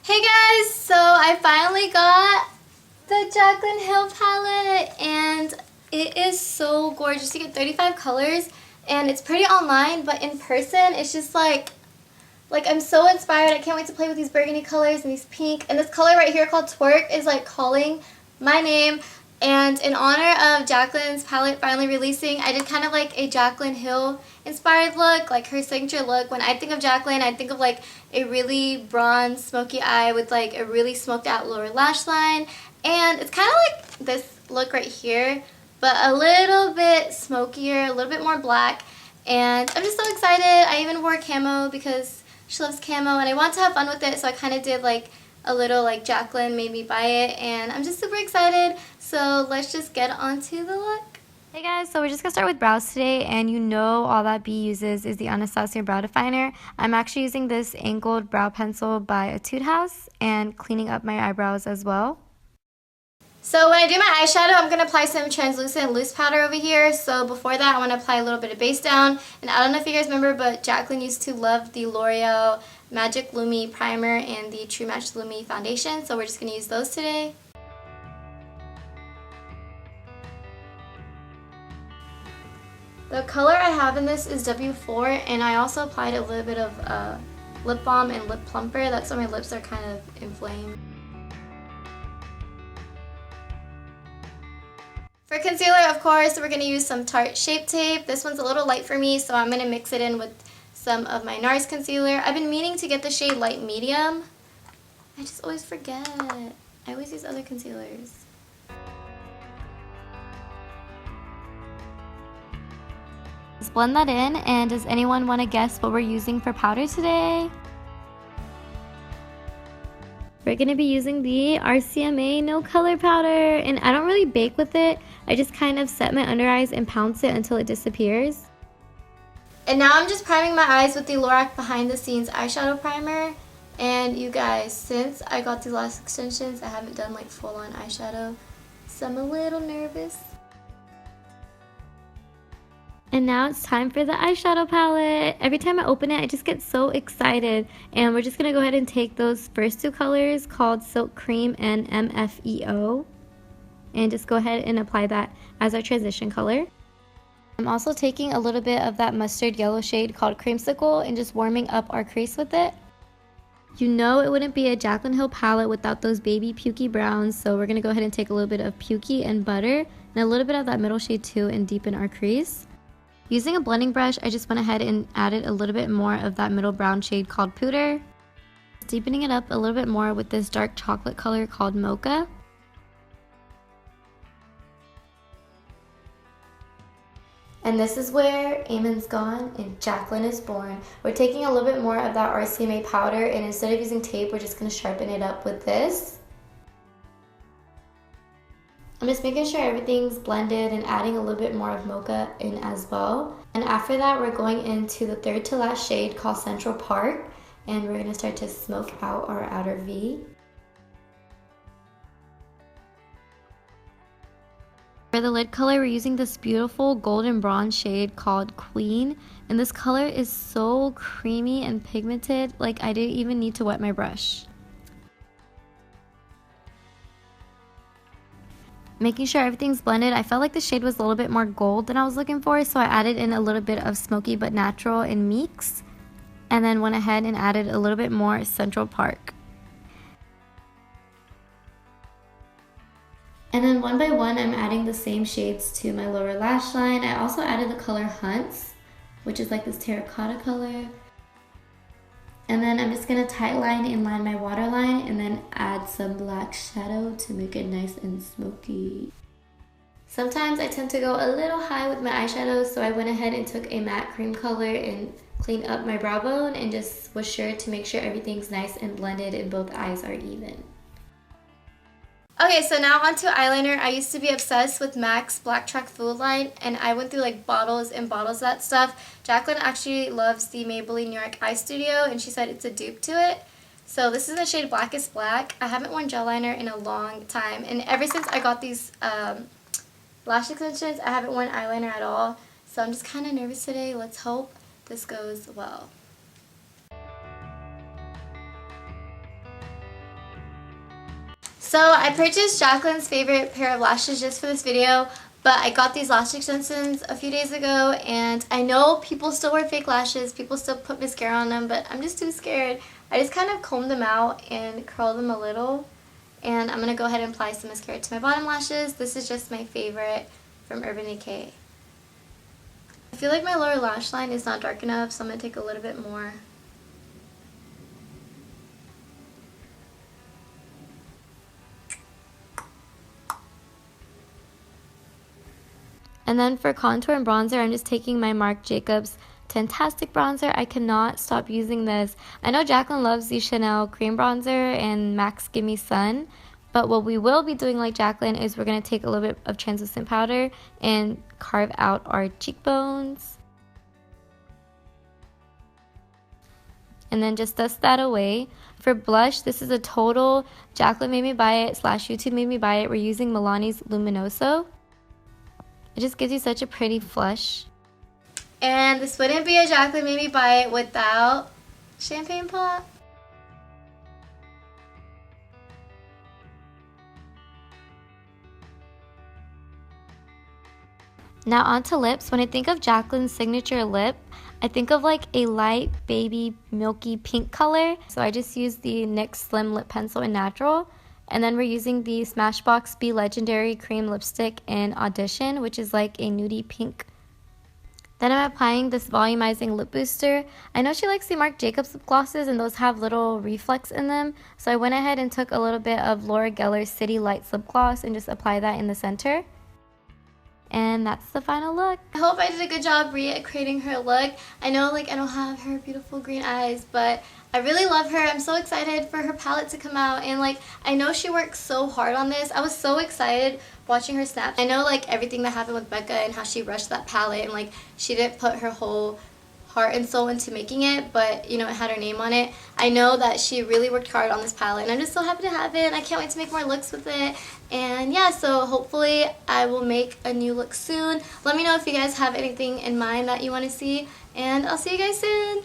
Hey guys, so I finally got the Jaclyn Hill palette and it is so gorgeous. You get 35 colors and it's pretty online, but in person it's just like I'm so inspired. I can't wait to play with these burgundy colors and these pink. And this color right here called Twerk is like calling my name. And in honor of Jaclyn's palette finally releasing, I did kind of like a Jaclyn Hill inspired look, like her signature look. When I think of Jaclyn, I think of like a really bronze smoky eye with like a really smoked out lower lash line. And it's kind of like this look right here, but a little bit smokier, a little bit more black. And I'm just so excited. I even wore camo because she loves camo and I want to have fun with it, so I kind of did like a little like Jaclyn made me buy it, and I'm just super excited. So let's just get onto the look. Hey guys, so we're just going to start with brows today, and you know all that B uses is the Anastasia brow definer. I'm actually using this angled brow pencil by Etude House and cleaning up my eyebrows as well. So when I do my eyeshadow, I'm going to apply some translucent loose powder over here. So before that, I want to apply a little bit of base down. And I don't know if you guys remember, but Jaclyn used to love the L'Oreal Magic Lumi Primer and the True Match Lumi Foundation. So we're just going to use those today. The color I have in this is W4, and I also applied a little bit of lip balm and lip plumper. That's why my lips are kind of inflamed. For concealer, of course, we're going to use some Tarte ShapeTape. This one's a little light for me, so I'm going to mix it in with some of my NARS concealer. I've been meaning to get the shade Light Medium. I just always forget. I always use other concealers. Let's blend that in, and does anyone want to guess what we're using for powder today? We're going to be using the RCMA No Color Powder, and I don't really bake with it. I just kind of set my under eyes and pounce it until it disappears. And now I'm just priming my eyes with the Lorac Behind the Scenes Eyeshadow Primer. And you guys, since I got these lash extensions, I haven't done like full-on eyeshadow, so I'm a little nervous. And now it's time for the eyeshadow palette. Every time I open it, I just get so excited. And we're just going to go ahead and take those first two colors called Silk Cream and MFEO. And just go ahead and apply that as our transition color. I'm also taking a little bit of that mustard yellow shade called Creamsicle and just warming up our crease with it. You know it wouldn't be a Jaclyn Hill palette without those baby pukey browns. So we're going to go ahead and take a little bit of Pukey and Butter and a little bit of that middle shade too and deepen our crease. Using a blending brush, I just went ahead and added a little bit more of that middle brown shade called Pooter. Deepening it up a little bit more with this dark chocolate color called Mocha. And this is where Eamon's gone and Jaclyn is born. We're taking a little bit more of that RCMA powder, and instead of using tape, we're just going to sharpen it up with this. I'm just making sure everything's blended and adding a little bit more of Mocha in as well. And after that, we're going into the third to last shade called Central Park, and we're going to start to smoke out our outer V. For the lid color, we're using this beautiful golden bronze shade called Queen, and this color is so creamy and pigmented, like I didn't even need to wet my brush. Making sure everything's blended, I felt like the shade was a little bit more gold than I was looking for, so I added in a little bit of Smoky But Natural in Meeks, and then went ahead and added a little bit more Central Park. And then one by one, I'm adding the same shades to my lower lash line. I also added the color Hunts, which is like this terracotta color. And then I'm just going to tight line and line my waterline and then add some black shadow to make it nice and smoky. Sometimes I tend to go a little high with my eyeshadow, so I went ahead and took a matte cream color and cleaned up my brow bone and just was sure to make sure everything's nice and blended and both eyes are even. Okay, so now onto eyeliner. I used to be obsessed with MAC's Black Track Fluid Line, and I went through like bottles and bottles of that stuff. Jaclyn actually loves the Maybelline New York Eye Studio, and she said it's a dupe to it. So this is the shade Blackest Black. I haven't worn gel liner in a long time, and ever since I got these lash extensions, I haven't worn eyeliner at all. So I'm just kind of nervous today. Let's hope this goes well. So I purchased Jaclyn's favorite pair of lashes just for this video, but I got these lash extensions a few days ago, and I know people still wear fake lashes, people still put mascara on them, but I'm just too scared. I just kind of combed them out and curled them a little, and I'm going to go ahead and apply some mascara to my bottom lashes. This is just my favorite from Urban Decay. I feel like my lower lash line is not dark enough, so I'm going to take a little bit more. And then for contour and bronzer, I'm just taking my Marc Jacobs Tantastic bronzer. I cannot stop using this. I know Jaclyn loves the Chanel cream bronzer and MAC's Gimme Sun, but what we will be doing like Jaclyn is we're going to take a little bit of translucent powder and carve out our cheekbones. And then just dust that away. For blush, this is a total Jaclyn made me buy it / YouTube made me buy it. We're using Milani's Luminoso. It just gives you such a pretty flush. And this wouldn't be a Jaclyn made me buy it without champagne pop. Now onto lips. When I think of Jaclyn's signature lip, I think of like a light baby milky pink color. So I just used the NYX Slim Lip Pencil in Natural. And then we're using the Smashbox Be Legendary Cream Lipstick in Audition, which is like a nudie pink. Then I'm applying this volumizing lip booster. I know she likes the Marc Jacobs lip glosses, and those have little reflex in them. So I went ahead and took a little bit of Laura Geller's City Lights lip gloss and just applied that in the center. And that's the final look. I hope I did a good job recreating her look. I know like I don't have her beautiful green eyes, but I really love her. I'm so excited for her palette to come out, and like I know she worked so hard on this. I was so excited watching her snap. I know like everything that happened with Becca and how she rushed that palette, and like she didn't put her whole heart and soul into making it, but you know, it had her name on it. I know that she really worked hard on this palette, and I'm just so happy to have it. I can't wait to make more looks with it. And yeah, so hopefully I will make a new look soon. Let me know if you guys have anything in mind that you want to see, and I'll see you guys soon.